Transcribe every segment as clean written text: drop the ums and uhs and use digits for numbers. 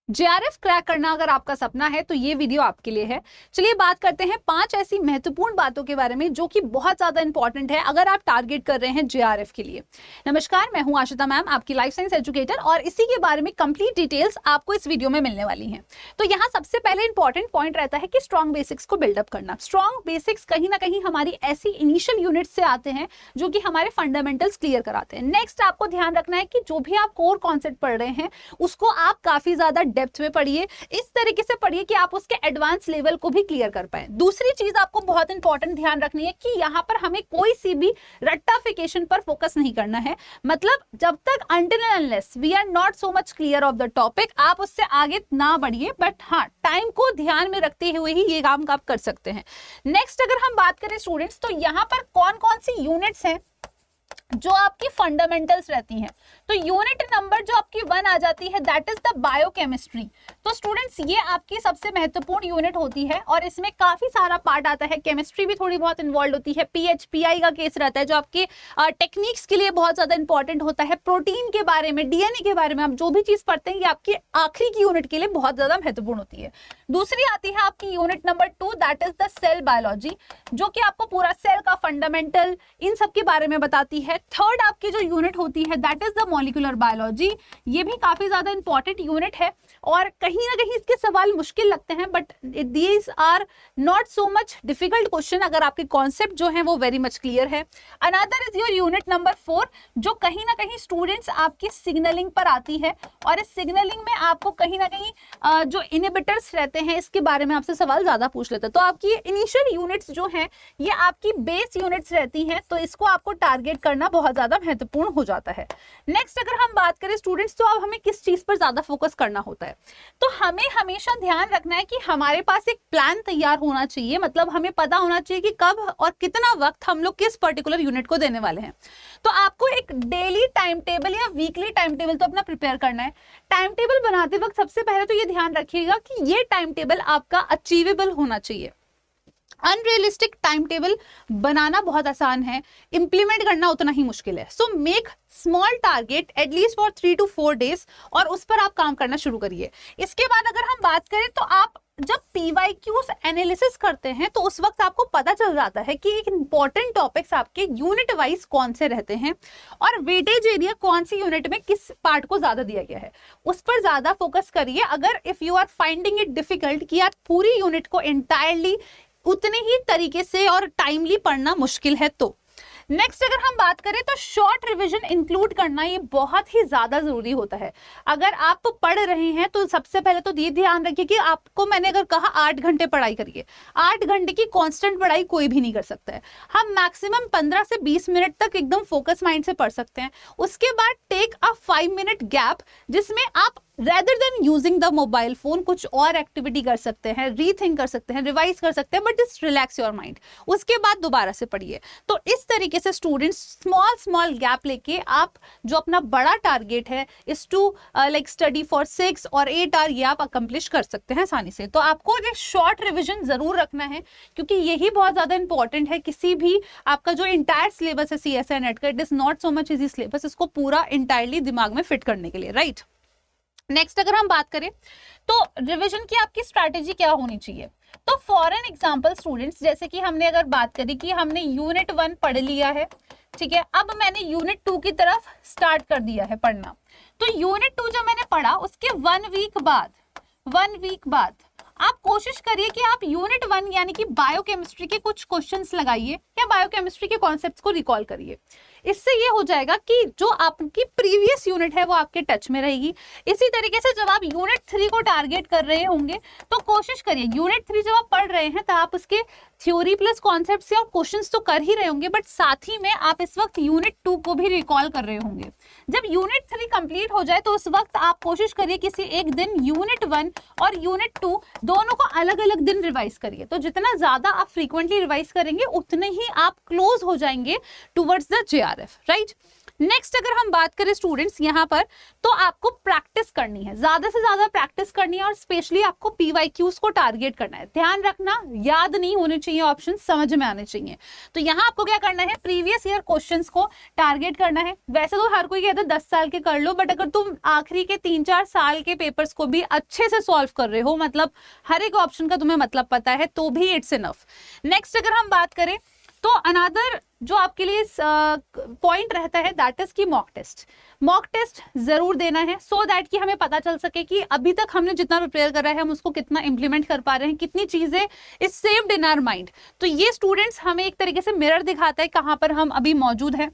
JRF crack करना अगर आपका सपना है तो ये वीडियो आपके लिए है। चलिए बात करते हैं 5 ऐसी महत्वपूर्ण बातों के बारे में जो कि बहुत ज्यादा इंपॉर्टेंट है अगर आप टारगेट कर रहे हैं जेआरएफ के लिए। नमस्कार, मैं हूं आशिता मैम, आपकी लाइफ साइंस एजुकेटर, और इसी के बारे में कंप्लीट डिटेल्स आपको इस वीडियो में मिलने वाली हैं। तो यहाँ सबसे पहले इंपॉर्टेंट पॉइंट रहता है कि स्ट्रॉन्ग बेसिक्स को बिल्डअप करना। स्ट्रॉन्ग बेसिक्स कहीं ना कहीं हमारी ऐसी इनिशियल यूनिट से आते हैं जो कि हमारे फंडामेंटल्स क्लियर कराते हैं। नेक्स्ट आपको ध्यान रखना है कि जो भी आप कोर कॉन्सेप्ट पढ़ रहे हैं उसको आप काफी ज्यादा डेप्थ में पढ़िए, इस तरीके से पढ़िए कि आप उसके एडवांस लेवल को भी क्लियर कर पाए। दूसरी चीज आपको बहुत इंपॉर्टेंट ध्यान रखनी है कि यहाँ पर हमें कोई सी भी रट्टाफिकेशन पर फोकस नहीं करना है। मतलब जब तक until and unless we are not so much clear of the topic, आप उससे आगे ना बढ़िए, बट हाँ टाइम को ध्यान में रखते हुए ही ये काम आप कर सकते हैं। नेक्स्ट अगर हम बात करें स्टूडेंट्स, तो यहाँ पर कौन कौन सी यूनिट्स हैं जो आपकी फंडामेंटल्स रहती हैं। तो यूनिट नंबर जो आपकी 1 आ जाती है, दैट इज द बायोकेमिस्ट्री। तो स्टूडेंट्स ये आपकी सबसे महत्वपूर्ण यूनिट होती है और इसमें काफी सारा पार्ट आता है। केमिस्ट्री भी थोड़ी बहुत इन्वॉल्व होती है। पीएचपीआई का केस रहता है जो आपके टेक्निक्स के लिए बहुत ज्यादा इंपॉर्टेंट होता है। प्रोटीन के बारे में, डीएनए के बारे में आप जो भी चीज पढ़ते हैं ये आपकी आखिरी की यूनिट के लिए बहुत ज्यादा महत्वपूर्ण होती है। दूसरी आती है आपकी unit number 2, that is the cell biology, जो कि आपको पूरा सेल का फंडामेंटल इन सब के बारे में बताती है। थर्ड आपकी जो यूनिट होती है that is the molecular biology. ये भी काफी ज्यादा इंपॉर्टेंट यूनिट है और कहीं ना कहीं इसके सवाल मुश्किल लगते हैं, but these are not so much difficult question अगर आपके कॉन्सेप्ट जो है वो वेरी मच क्लियर है। Another is your unit number 4, जो कहीं ना कहीं स्टूडेंट्स आपकी सिग्नलिंग पर आती है और इस सिग्नलिंग में आपको कहीं ना कहीं जो इनहिबिटर्स रहते हैं इसके बारे में आपसे सवाल ज्यादा पूछ लेते हैं। तो आपकी इनिशियल यूनिट्स जो हैं ये आपकी बेस यूनिट्स रहती हैं, तो इसको आपको टारगेट करना बहुत ज्यादा महत्वपूर्ण हो जाता है। नेक्स्ट अगर हम बात करें स्टूडेंट्स, तो अब हमें किस चीज पर ज्यादा फोकस करना होता है, तो हमें हमेशा ध्यान रखना है कि हमारे पास एक प्लान तैयार होना चाहिए। मतलब हमें पता होना चाहिए कि कब और कितना वक्त हम लोग किस पर्टिकुलर यूनिट को देने वाले हैं। तो आपको एक डेली टाइम टेबल या वीकली टाइम टेबल तो अपना प्रिपेयर करना है। टाइम टेबल बनाते वक्त सबसे पहले तो ये ध्यान रखिएगा कि ये टाइम टेबल आपका अचीवेबल होना चाहिए। अनरियलिस्टिक टाइम टेबल बनाना बहुत आसान है, इंप्लीमेंट करना उतना ही मुश्किल है। So make small target at least for 3 to 4 days और उस पर आप काम करना शुरू करिए। इसके बाद अगर हम बात करें तो आप जब PYQs एनालिसिस करते हैं तो उस वक्त आपको पता चल जाता है कि एक इंपॉर्टेंट टॉपिक्स आपके यूनिट वाइज कौन से रहते हैं और वेटेज एरिया कौन सी यूनिट में किस पार्ट को ज्यादा दिया गया है, उस पर ज्यादा फोकस करिए। अगर if you are finding it difficult कि यार पूरी यूनिट को एंटायरली उतने ही तरीके से और टाइमली पढ़ना मुश्किल है तो नेक्स्ट अगर हम बात करें तो शॉर्ट रिवीजन इंक्लूड करना ये बहुत ही ज्यादा जरूरी होता है। अगर आप पढ़ रहे हैं तो सबसे पहले तो ये ध्यान रखिए कि आपको मैंने अगर कहा 8 घंटे पढ़ाई करिए, 8 घंटे की कांस्टेंट पढ़ाई कोई भी नहीं कर सकता है। हम मैक्सिमम 15 से 20 मिनट तक एकदम फोकस माइंड से पढ़ सकते हैं। उसके बाद टेक अ 5 मिनट गैप जिसमें आप rather than using the mobile phone कुछ और एक्टिविटी कर सकते हैं, रीथिंक कर सकते हैं, रिवाइज कर सकते हैं, but just relax your mind. उसके बाद दोबारा से पढ़िए। तो इस तरीके से स्टूडेंट्स स्मॉल गैप लेके आप जो अपना बड़ा टारगेट है इस टू लाइक स्टडी फॉर 6 और 8 आवर ये आप अकम्प्लिश कर सकते हैं आसानी से। तो आपको एक शॉर्ट रिविजन जरूर रखना है क्योंकि यही बहुत ज्यादा इंपॉर्टेंट है। किसी भी आपका जो इंटायर सिलेबस है CSI नेट का, it is not so much easy syllabus, इसको पूरा इंटायरली दिमाग में फिट करने के लिए, राइट। नेक्स्ट अगर हम बात करें तो रिवीजन की आपकी स्ट्रैटेजी क्या होनी चाहिए, तो फॉर एन एग्जांपल स्टूडेंट्स, जैसे कि हमने अगर बात करी कि हमने यूनिट 1 पढ़ लिया है, ठीक है, अब मैंने यूनिट 2 की तरफ स्टार्ट कर दिया है पढ़ना। तो यूनिट 2 जब मैंने पढ़ा उसके 1 वीक बाद आप कोशिश करिए कि आप यूनिट 1 यानी कि बायोकेमिस्ट्री के कुछ क्वेश्चंस लगाइए या बायोकेमिस्ट्री के कॉन्सेप्ट्स को रिकॉल करिए। इससे ये हो जाएगा कि जो आपकी प्रीवियस यूनिट है वो आपके टच में रहेगी। इसी तरीके से जब आप यूनिट 3 को टारगेट कर रहे होंगे तो कोशिश करिए यूनिट 3 जब आप पढ़ रहे हैं तो आप उसके थ्योरी प्लस कॉन्सेप्ट्स या क्वेश्चंस तो कर ही रहे होंगे, बट साथ ही में आप इस वक्त यूनिट 2 को भी रिकॉल कर रहे होंगे। जब यूनिट 3 कंप्लीट हो जाए तो उस वक्त आप कोशिश करिए किसी एक दिन यूनिट 1 और यूनिट 2 दोनों को अलग अलग दिन रिवाइज करिए। तो जितना ज्यादा आप फ्रीक्वेंटली रिवाइज करेंगे उतने ही आप क्लोज हो जाएंगे towards the JRF, right. Next अगर हम बात करें स्टूडेंट्स यहाँ पर, तो आपको प्रैक्टिस करनी है, ज्यादा से ज्यादा प्रैक्टिस करनी है और स्पेशली आपको PYQs को टारगेट करना है। ध्यान रखना, याद नहीं होने चाहिए ऑप्शन, समझ में आने चाहिए। तो यहाँ आपको क्या करना है, प्रीवियस ईयर क्वेश्चंस को टारगेट करना है। वैसे तो हर कोई कहता है 10 साल के कर लो, बट अगर तुम आखिरी के 3-4 साल के पेपर्स को भी अच्छे से सॉल्व कर रहे हो, मतलब हर एक ऑप्शन का तुम्हें मतलब पता है, तो भी इट्स इनफ। नेक्स्ट अगर हम बात करें तो अनदर जो आपके लिए पॉइंट रहता है दैट इज की मॉक टेस्ट। मॉक टेस्ट जरूर देना है सो दैट कि हमें पता चल सके कि अभी तक हमने जितना प्रिपेयर कर रहा है हम उसको कितना इंप्लीमेंट कर पा रहे हैं, कितनी चीजें is saved in our mind. तो ये स्टूडेंट्स हमें एक तरीके से मिरर दिखाता है कहाँ पर हम अभी मौजूद है।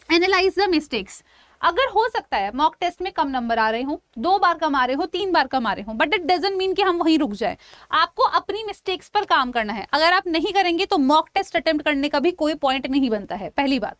Analyse the mistakes. अगर हो सकता है मॉक टेस्ट में कम नंबर आ रहे हो, 2 बार कम आ रहे हो, 3 बार कम आ रहे हो, बट इट डजंट मीन कि हम वहीं रुक जाए। आपको अपनी मिस्टेक्स पर काम करना है। अगर आप नहीं करेंगे तो मॉक टेस्ट अटेम्प्ट करने का भी कोई पॉइंट नहीं बनता है। पहली बात,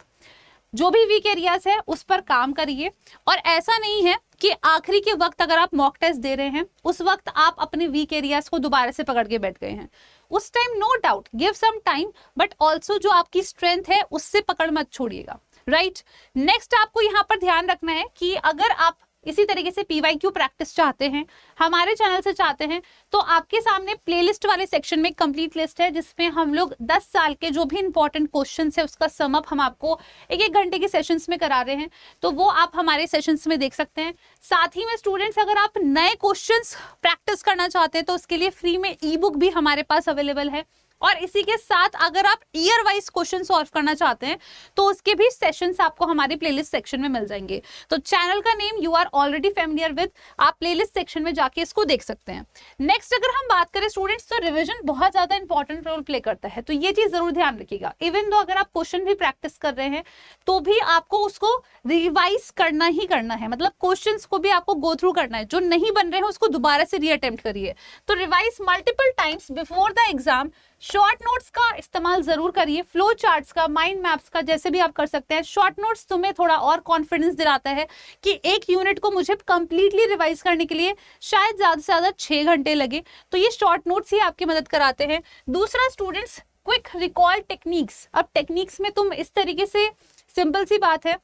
जो भी वीक एरियाज है उस पर काम करिए। और ऐसा नहीं है कि आखिरी के वक्त अगर आप मॉक टेस्ट दे रहे हैं उस वक्त आप अपने वीक एरियाज को दोबारा से पकड़ के बैठ गए हैं, उस time no doubt give some time, but also जो आपकी स्ट्रेंथ है उससे पकड़ मत छोड़िएगा, राइट। नेक्स्ट आपको यहाँ पर ध्यान रखना है कि अगर आप इसी तरीके से PYQ प्रैक्टिस चाहते हैं, हमारे चैनल से चाहते हैं, तो आपके सामने प्लेलिस्ट वाले सेक्शन में कंप्लीट लिस्ट है जिसमें हम लोग 10 साल के जो भी इंपॉर्टेंट क्वेश्चंस है उसका सम अप हम आपको 1-1 घंटे के सेशंस में करा रहे हैं, तो वो आप हमारे सेशंस में देख सकते हैं। साथ ही में स्टूडेंट्स अगर आप नए क्वेश्चंस प्रैक्टिस करना चाहते हैं तो उसके लिए फ्री में ई-बुक भी हमारे पास अवेलेबल है। और इसी के साथ अगर आप ईयर वाइज क्वेश्चन सॉल्व करना चाहते हैं तो उसके भी सेशंस आपको हमारे प्लेलिस्ट सेक्शन में मिल जाएंगे। तो चैनल का name you are already familiar with, आप प्लेलिस्ट सेक्शन में जाके इसको देख सकते हैं। नेक्स्ट अगर हम बात करें स्टूडेंट्स, तो रिवीजन बहुत ज्यादा इंपॉर्टेंट रोल प्ले करता है, तो ये चीज जरूर ध्यान रखिएगा। इवन दो अगर आप क्वेश्चन भी प्रैक्टिस कर रहे हैं तो भी आपको उसको रिवाइज करना ही करना है, मतलब क्वेश्चंस को भी आपको गो थ्रू करना है। जो नहीं बन रहे हैं उसको दोबारा से रीअटेम्प्ट करिए। तो revise multiple times before the exam. Short notes का इस्तेमाल जरूर करिए, फ्लो चार्ट्स का, माइंड मैप्स का, जैसे भी आप कर सकते हैं। शॉर्ट नोट्स तुम्हें थोड़ा और कॉन्फिडेंस दिलाता है कि एक यूनिट को मुझे कंप्लीटली रिवाइज करने के लिए शायद ज्यादा से ज्यादा 6 घंटे लगे, तो ये शॉर्ट नोट्स ही आपकी मदद कराते हैं। दूसरा स्टूडेंट्स, क्विक रिकॉल टेक्निक्स। अब टेक्निक्स में तुम इस तरीके से, सिंपल सी बात है,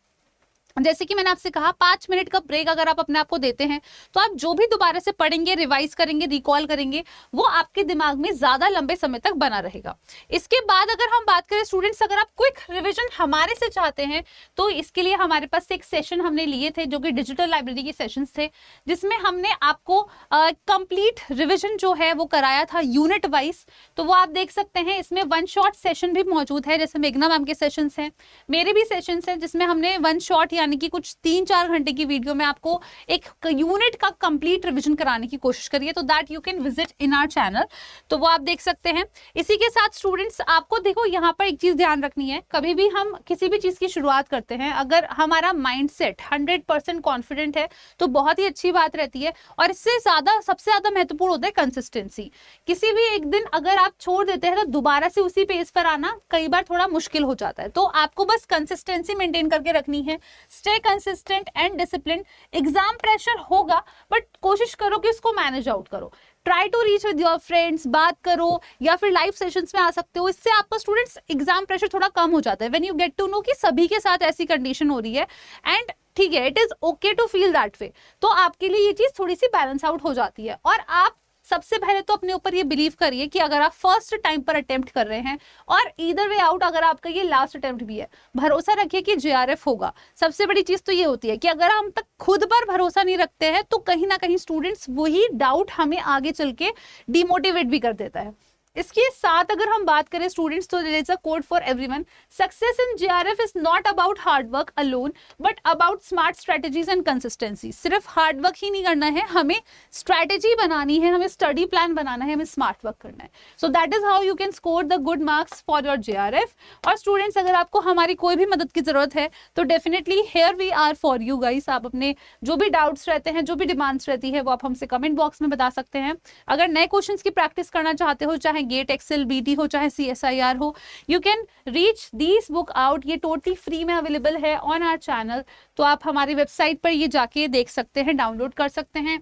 जैसे कि मैंने आपसे कहा 5 मिनट का ब्रेक अगर आप अपने आप को देते हैं तो आप जो भी दोबारा से पढ़ेंगे, रिवाइज करेंगे, रिकॉल करेंगे, वो आपके दिमाग में ज्यादा लंबे समय तक बना रहेगा। इसके बाद अगर हम बात करें स्टूडेंट्स, अगर आप क्विक रिवीजन हमारे से चाहते हैं तो इसके लिए हमारे पास एक सेशन हमने लिए थे जो कि डिजिटल लाइब्रेरी के सेशंस थे, जिसमें हमने आपको कंप्लीट रिविजन जो है वो कराया था यूनिट वाइज। तो वो आप देख सकते हैं, इसमें 1 शॉट सेशन भी मौजूद है, जैसे मेघना मैम के सेशंस हैं, मेरे भी सेशंस हैं, जिसमें हमने 1 शॉट यानी कि कुछ 3-4 घंटे की वीडियो में आपको एक यूनिट का कंप्लीट रिवीजन कराने की कोशिश करिए। तो that you can visit in our channel, तो वो आप देख सकते हैं। इसी के साथ स्टूडेंट्स आपको देखो यहाँ पर एक चीज ध्यान रखनी है, कभी भी हम किसी भी चीज की शुरुआत करते हैं अगर हमारा माइंडसेट 100% कॉन्फिडेंट है तो बहुत ही अच्छी बात रहती है। और इससे ज्यादा, सबसे ज्यादा महत्वपूर्ण होता है कंसिस्टेंसी। किसी भी एक दिन अगर आप छोड़ देते हैं तो दोबारा से उसी पेज पर आना कई बार थोड़ा मुश्किल हो जाता है। तो आपको बस कंसिस्टेंसी मेंटेन करके रखनी है। Stay consistent and discipline. Exam pressure होगा बट कोशिश करो कि इसको मैनेज आउट करो। Try to reach with your friends, बात करो या फिर लाइव सेशंस में आ सकते हो। इससे आपका स्टूडेंट्स एग्जाम प्रेशर थोड़ा कम हो जाता है when you get to know कि सभी के साथ ऐसी कंडीशन हो रही है। एंड ठीक है, it is okay to feel that way, तो आपके लिए ये चीज थोड़ी सी बैलेंस आउट हो जाती है। और आप सबसे पहले तो अपने ऊपर ये बिलीव करिए कि अगर आप फर्स्ट टाइम पर अटेम्प्ट कर रहे हैं और ईदर वे आउट अगर आपका ये लास्ट अटेम्प्ट भी है, भरोसा रखिए कि JRF होगा। सबसे बड़ी चीज तो ये होती है कि अगर हम तक खुद पर भरोसा नहीं रखते हैं तो कहीं ना कहीं स्टूडेंट्स वही डाउट हमें आगे चल के डिमोटिवेट भी कर देता है। इसके साथ अगर हम बात करें स्टूडेंट्स, तो there is a code for everyone. Success in JRF is not about hard work alone but about smart strategies and consistency. सिर्फ हार्ड वर्क ही नहीं करना है, हमें स्ट्रेटेजी बनानी है, हमें स्टडी प्लान बनाना है, हमें स्मार्ट वर्क करना है। So that is how you can score the good marks for your JRF। और स्टूडेंट्स अगर आपको हमारी कोई भी मदद की जरूरत है तो definitely here we are for you guys. आप अपने जो भी डाउट्स रहते हैं, जो भी डिमांड्स रहती है, वो आप हमसे कमेंट बॉक्स में बता सकते हैं। अगर नए क्वेश्चंस की प्रैक्टिस करना चाहते हो, चाहे गेट, एक्सेल, BT हो, चाहे CSIR हो, you can reach this book out. ये टोटली फ्री में अवेलेबल है ऑन आवर चैनल, तो आप हमारी वेबसाइट पर ये जाके देख सकते हैं, डाउनलोड कर सकते हैं।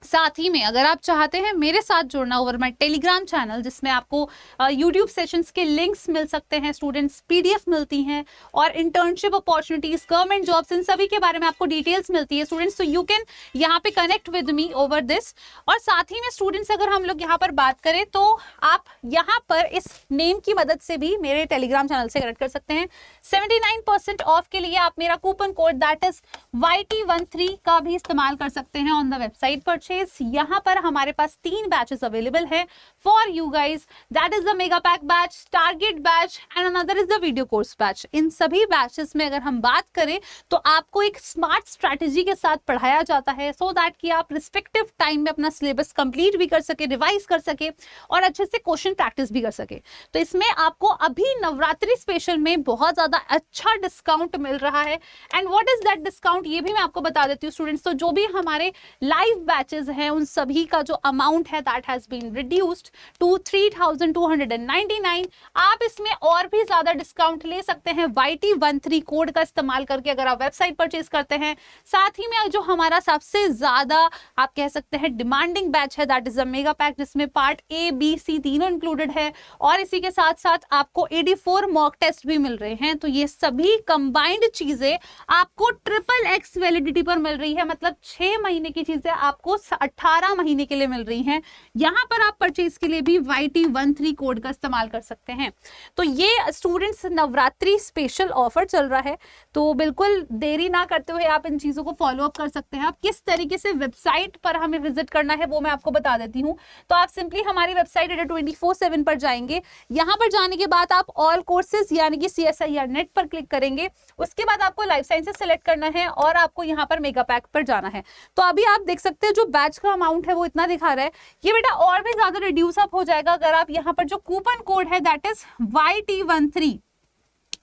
साथ ही में अगर आप चाहते हैं मेरे साथ जुड़ना ओवर माय टेलीग्राम चैनल, जिसमें आपको यूट्यूब सेशंस के लिंक्स मिल सकते हैं, स्टूडेंट्स पीडीएफ मिलती हैं और इंटर्नशिप अपॉर्चुनिटीज, गवर्नमेंट जॉब्स, इन सभी के बारे में आपको डिटेल्स मिलती है स्टूडेंट्स। तो यू कैन यहाँ पे connect with me over this. और साथ ही में स्टूडेंट्स अगर हम लोग यहाँ पर बात करें तो आप यहाँ पर इस नेम की मदद से भी मेरे टेलीग्राम चैनल से कनेक्ट कर सकते हैं। 79% ऑफ के लिए आप मेरा coupon code that is YT13 का भी इस्तेमाल कर सकते हैं ऑन द वेबसाइट परचेज। यहाँ पर हमारे पास 3 बैचेस अवेलेबल है for you guys, that is the mega pack batch, target batch and another is the video course batch. इन सभी बैचेस में अगर हम बात करें तो आपको एक स्मार्ट स्ट्रैटेजी के साथ पढ़ाया जाता है सो दैट कि आप रिस्पेक्टिव टाइम में अपना सिलेबस कंप्लीट भी कर सके, रिवाइज कर सके और अच्छे से क्वेश्चन प्रैक्टिस भी कर सके। तो इसमें आपको अभी नवरात्रि स्पेशल में बहुत ज्यादा अच्छा डिस्काउंट मिल रहा है। And what is that discount, ये भी मैं आपको बता देती हूँ स्टूडेंट्स। तो जो भी हमारे लाइव बैचेस हैं उन सभी का जो अमाउंट है that has been reduced to 3299। आप इसमें और भी ज्यादा डिस्काउंट ले सकते हैं YT13 कोड का इस्तेमाल करके अगर आप वेबसाइट परचेज करते हैं। साथ ही में जो हमारा सबसे ज्यादा आप कह सकते हैं डिमांडिंग बैच है that is a mega pack, जिसमें पार्ट A, B, C तीनों इंक्लूडेड है और इसी के साथ साथ आपको 84 मॉक टेस्ट भी मिल रहे हैं। तो ये सभी कंबाइंड चीजें आपको XXX वैलिडिटी पर मिल रही है, मतलब 6 महीने की चीजें आपको 18 महीने के लिए मिल रही हैं। यहां पर आप परचेज के लिए भी YT13 कोड का इस्तेमाल कर सकते हैं। तो ये स्टूडेंट्स नवरात्रि स्पेशल ऑफर चल रहा है, तो बिल्कुल देरी ना करते हुए आप इन चीजों को फॉलो अप कर सकते हैं। आप किस तरीके से वेबसाइट पर हमें विजिट करना है वो मैं आपको बता देती हूँ। तो आप सिंपली हमारी वेबसाइट ADA24/7 पर जाएंगे। यहां पर जाने के बाद आप ऑल कोर्सेज यानी कि CSIR नेट पर क्लिक करेंगे। उसके बाद आपको लाइफ साइंसेज सेलेक्ट करना है और आपको यहाँ पर मेगा पैक पर जाना है। तो अभी आप देख सकते हैं जो बैच का अमाउंट है वो इतना दिखा रहा है, ये बेटा और भी ज्यादा रिड्यूस अप हो जाएगा अगर आप यहाँ पर जो कूपन कोड है दैट इज YT13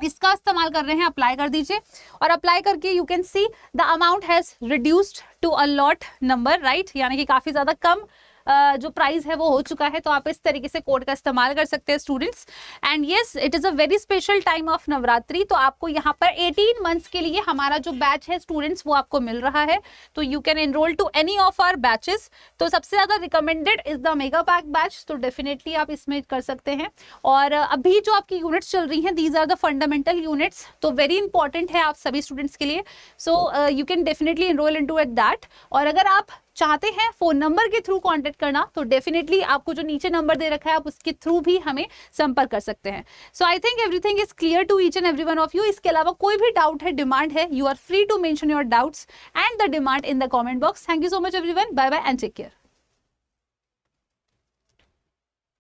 इसका इस्तेमाल कर रहे हैं। अप्लाई कर दीजिए और अप्लाई करके you can see the amount has reduced to a lot number, right, यानी कि काफी ज्यादा कम जो प्राइस है वो हो चुका है। तो आप इस तरीके से कोड का इस्तेमाल कर सकते हैं students. And yes, it is a very special time of Navratri. तो आपको यहाँ पर 18 मंथ्स के लिए हमारा जो बैच है स्टूडेंट्स वो आपको मिल रहा है। तो you can enroll to any of our batches. तो सबसे ज्यादा recommended is the mega pack batch, तो डेफिनेटली आप इसमें कर सकते हैं। और अभी जो आपकी यूनिट्स चल रही हैं these are the fundamental units, तो वेरी इंपॉर्टेंट है आप सभी स्टूडेंट्स के लिए। So you can definitely enroll into it that. और अगर आप चाहते हैं फोन नंबर के थ्रू कांटेक्ट करना तो डेफिनेटली आपको जो नीचे नंबर दे रखा है आप उसके थ्रू भी हमें संपर्क कर सकते हैं। So I think everything is clear to each and every one of you. इसके अलावा कोई भी डाउट है, डिमांड है, you are free to mention your doubts and the demand in the comment box. Thank you so much everyone, bye bye and take care.